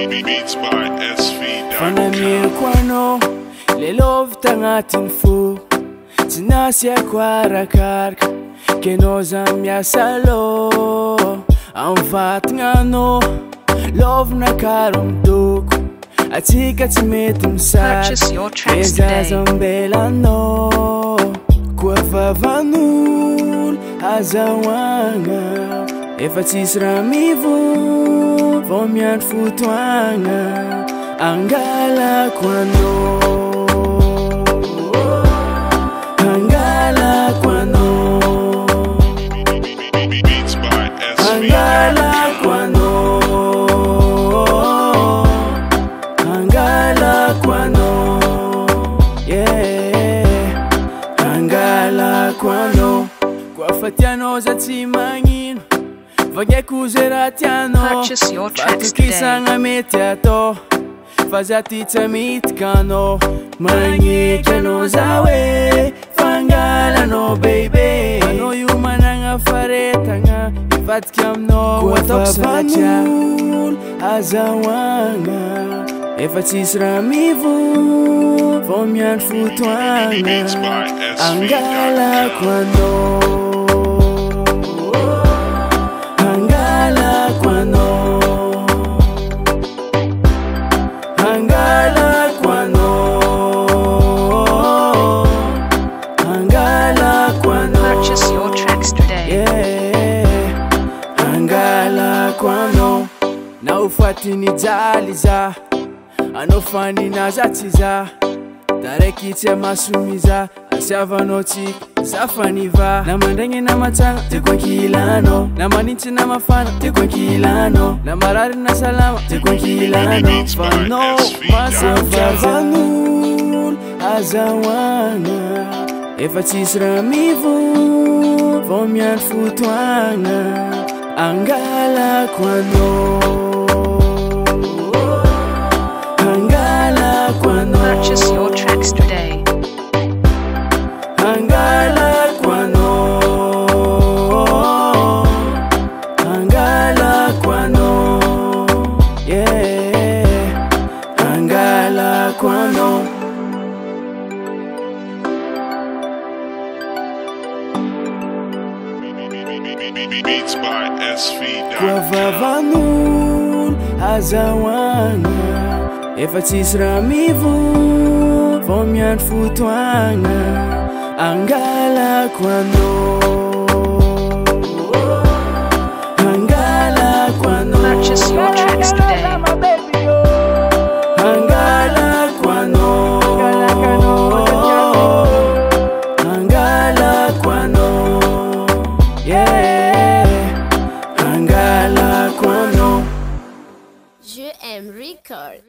Beats by SV. Fanamir kwano lelov tangatin fu Tinasya kwara karka Kenoza mya salo Anvat ngano Love na karom duku Atika timetum sak Purchase your tracks today. Zambelano Kwa vavanul Azawanga Efatisra mivu Vomian futuanga Angala kwano Angala kwano Beats by SV. Angala kwano Angala kwano Yeah Angala kwano Kwa fatiano za timangino Vage kuzeratiano Purchase your tracks today. Fatukisanga metiato Fazatita mitkano Manyikano zawe Fangala no baby Ano yumananga faretanga Ifatkiam no Wafavanul Azawanga Efatisra mivu Vomian futuanga Beats by SV. Angala kwano Angala kwano Angala kwano Angala kwano Purchase your tracks today. Yeah Angala kwano Na ufati ni jaliza Anofani na zatiza Tarekite masumiza Asyavanoti Zafaniva Na mandenge na matanga Tekwa kilano Na maninchi na mafana Tekwa kilano Na marari na salama Tekwa kilano Fano Masyavanul Azawanga Efatisra mivu Vomian futuanga Angala kwano Angala kwano Purchase your tracks today. Angala kwano Angala kwano Yeah Angala kwano Beats by SV. Kwa vavanul Azawanga Efatisra mivu Vomian futuanga Angala kwano Angala kwano Purchase your tracks today. Angala kwano Angala kwano Yeah Angala kwano Je aime record.